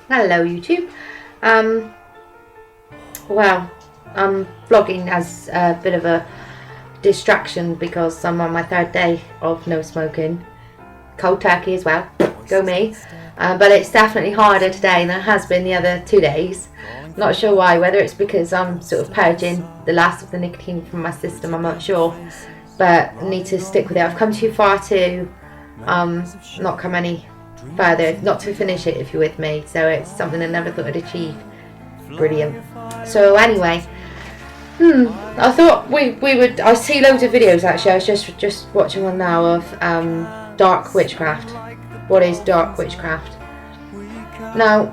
Hello YouTube. Well, I'm vlogging as a bit of a distraction because I'm on my third day of no smoking. Cold turkey as well, go me. But it's definitely harder today than it has been the other 2 days. Not sure why, whether it's because I'm sort of purging the last of the nicotine from my system, I'm not sure. But I need to stick with it. I've come too far to not come any further, not to finish it if you're with me, so it's something I never thought I'd achieve. Brilliant. So anyway, I thought we would, I see loads of videos actually. I was just watching one now of dark witchcraft. What is dark witchcraft? Now,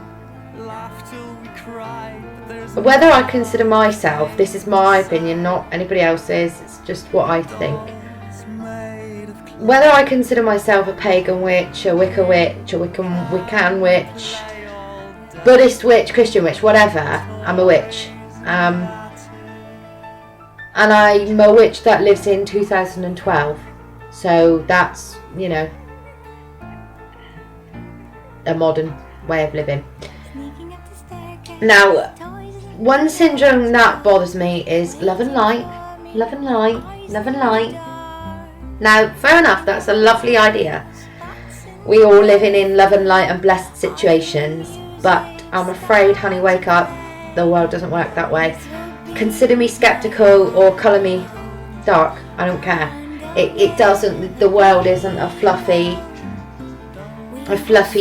whether I consider myself, this is my opinion, not anybody else's, it's just what I think. Whether I consider myself a pagan witch, a Wicca witch, a Wiccan witch, Buddhist witch, Christian witch, whatever, I'm a witch. And I'm a witch that lives in 2012. So that's, you know, a modern way of living. Now, one syndrome that bothers me is love and light, love and light, love and light. Now, fair enough, that's a lovely idea. We all living in love and light and blessed situations, but I'm afraid, honey, wake up. The world doesn't work that way. Consider me skeptical or colour me dark. I don't care. It doesn't. The world isn't a fluffy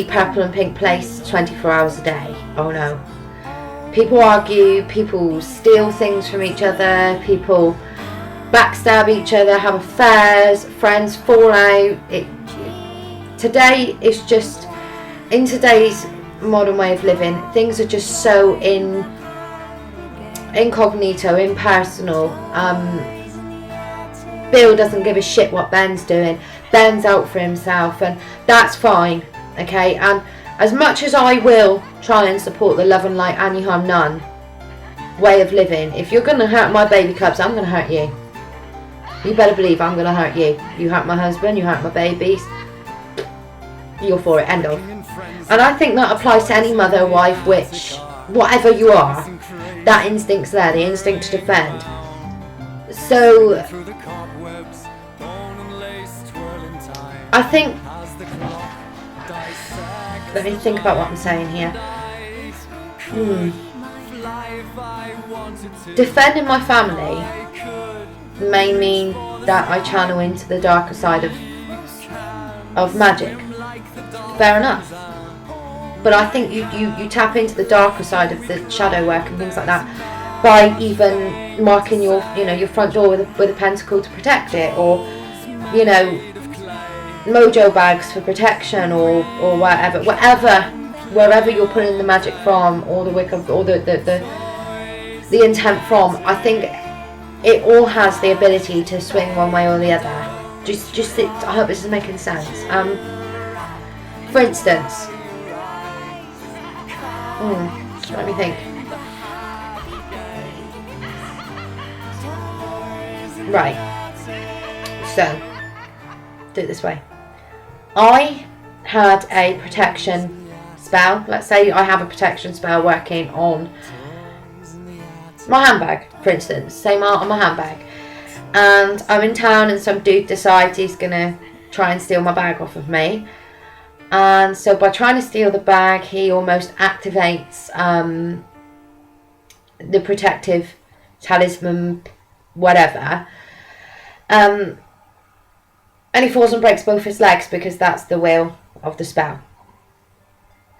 purple and pink place 24 hours a day. Oh no. People argue. People steal things from each other. People backstab each other, have affairs, friends fall out. Today is just, in today's modern way of living, things are just so incognito, impersonal. Bill doesn't give a shit what Ben's doing. Ben's out for himself, and that's fine, okay? And as much as I will try and support the love and light and you harm none way of living, if you're going to hurt my baby cubs, I'm going to hurt you. You better believe I'm going to hurt you. You hurt my husband, you hurt my babies. You're for it, end of. And I think that applies to any mother, wife, witch, whatever you are. That instinct's there, the instinct to defend. So, I think, let me think about what I'm saying here. Defending my family may mean that I channel into the darker side of magic. Fair enough. But I think you tap into the darker side of the shadow work and things like that by even marking your front door with a pentacle to protect it, or mojo bags for protection, or wherever you're pulling the magic from, or the Wicca, or the intent from. I think it all has the ability to swing one way or the other. I hope this is making sense. For instance, let me think. Right. So, do it this way. I had a protection spell. Let's say I have a protection spell working on my handbag, for instance. Same art on my handbag. And I'm in town and some dude decides he's going to try and steal my bag off of me. And so by trying to steal the bag, he almost activates the protective talisman, whatever. And he falls and breaks both his legs because that's the will of the spell.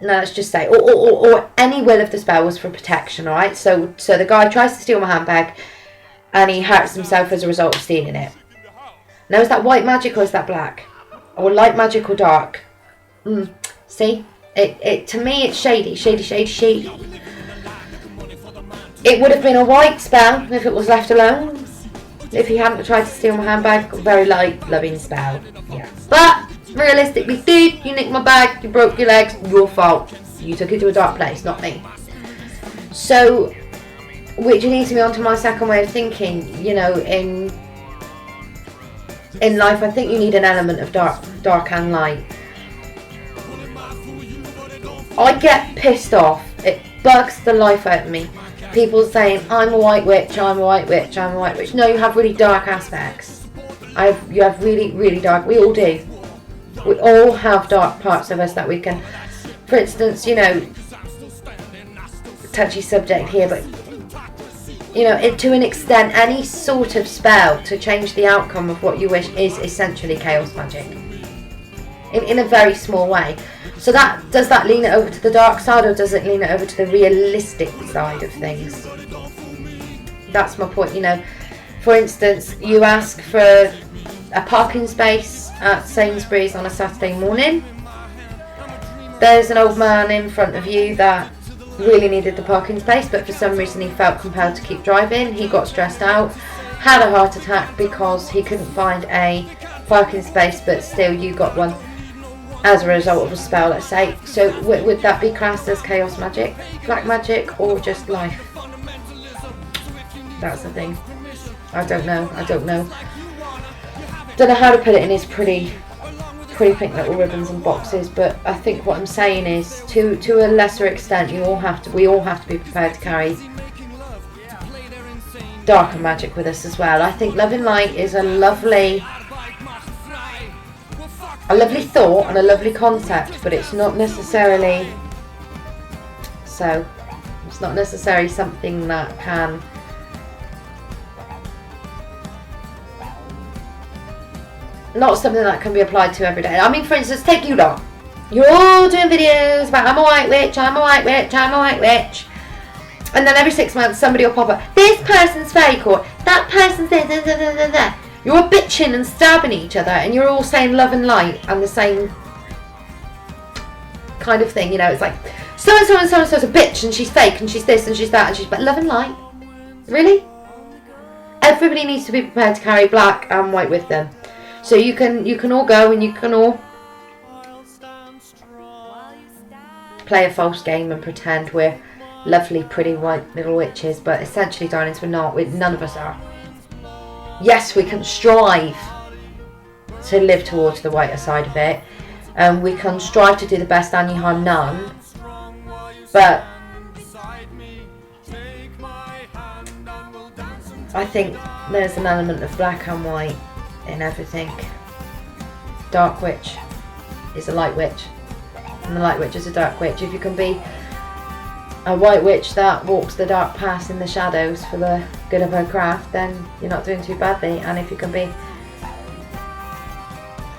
Now let's just say, or any will of the spell was for protection, alright? So the guy tries to steal my handbag and he hurts himself as a result of stealing it. Now is that white magic or is that black? Or light magic or dark? See? It to me it's shady. It would have been a white spell if it was left alone. If he hadn't tried to steal my handbag, very light, loving spell. Yeah. But realistically, dude, you nicked my bag, you broke your legs, your fault. You took it to a dark place, not me. So, which leads me on to my second way of thinking. In life, I think you need an element of dark and light. I get pissed off. It bugs the life out of me. People saying, I'm a white witch, I'm a white witch, I'm a white witch. No, you have really dark aspects. You have really, really dark. We all do. We all have dark parts of us that we can, for instance, you know, touchy subject here, but you know, to an extent, any sort of spell to change the outcome of what you wish is essentially chaos magic. In a very small way. So does that lean it over to the dark side, or does it lean it over to the realistic side of things? That's my point, you know. For instance, you ask for a parking space at Sainsbury's on a Saturday morning. There's an old man in front of you that really needed the parking space, but for some reason he felt compelled to keep driving. He got stressed out, had a heart attack because he couldn't find a parking space, but still you got one as a result of a spell, let's say. So would that be classed as chaos magic, black magic, or just life? That's the thing. I don't know how to put it in his pretty pink little ribbons and boxes, but I think what I'm saying is, to a lesser extent, we all have to be prepared to carry darker magic with us as well. I think love and light is a lovely thought and a lovely concept, but it's not necessarily something that can be applied to every day. I mean, for instance, take you lot. You're all doing videos about I'm a white witch, I'm a white witch, I'm a white witch. And then every 6 months somebody will pop up, this person's fake, or that person's da, da, da, da, da, da. You're all bitching and stabbing each other, and you're all saying love and light and the same kind of thing, you know. It's like so and so and so and so's a bitch, and she's fake, and she's this and she's that, and she's, but love and light? Really? Everybody needs to be prepared to carry black and white with them. So you can all go and you can all play a false game and pretend we're lovely, pretty white little witches, but essentially, darlings, we're not. None of us are. Yes, we can strive to live towards the whiter side of it, and we can strive to do the best and you harm none, but I think there's an element of black and white in everything. Dark witch is a light witch, and the light witch is a dark witch. If you can be a white witch that walks the dark path in the shadows for the good of her craft, then you're not doing too badly. And if you can be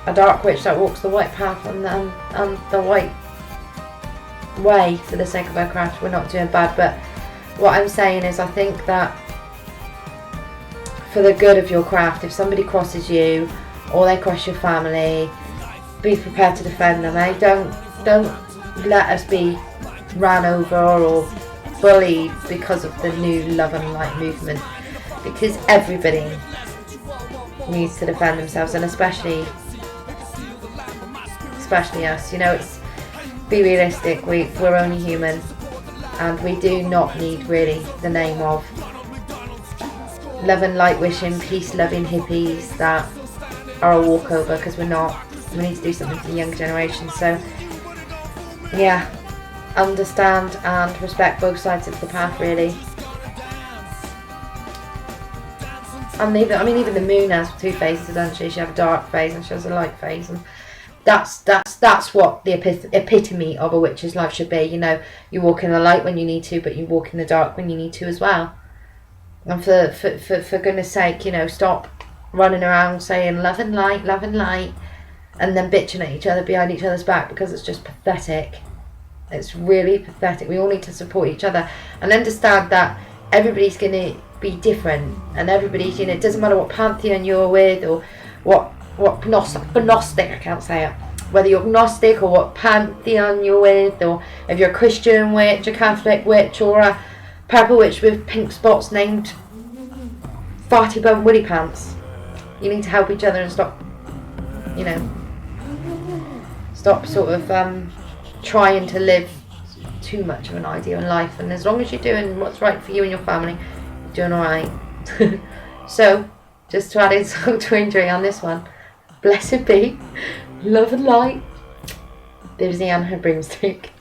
a dark witch that walks the white path and the white way for the sake of her craft, we're not doing bad. But what I'm saying is, I think that for the good of your craft, if somebody crosses you or they cross your family, be prepared to defend them. Don't let us be ran over or bullied because of the new love and light movement, because everybody needs to defend themselves, and especially us. You know, it's, be realistic, we're only human, and we do not need really the name of love and light wishing, peace loving hippies that are a walkover, because we're not. We need to do something for the younger generation. So yeah, understand and respect both sides of the path, really. And even the moon has two faces, doesn't she? She has a dark face and she has a light face, and that's what the epitome of a witch's life should be. You know, you walk in the light when you need to, but you walk in the dark when you need to as well. And for goodness sake, you know, stop running around saying love and light, and then bitching at each other behind each other's back, because it's just pathetic. It's really pathetic. We all need to support each other and understand that everybody's going to be different, and everybody's, you know, it doesn't matter what pantheon you're with or what Gnostic, I can't say it, whether you're agnostic or what pantheon you're with, or if you're a Christian witch, a Catholic witch, or a purple witch with pink spots named Farty Bum Woody Pants. You need to help each other and stop, you know, sort of trying to live too much of an ideal in life. And as long as you're doing what's right for you and your family, you're doing alright. So, just to add insult to injury on this one, blessed be, love and light, Bibsy and her broomstick.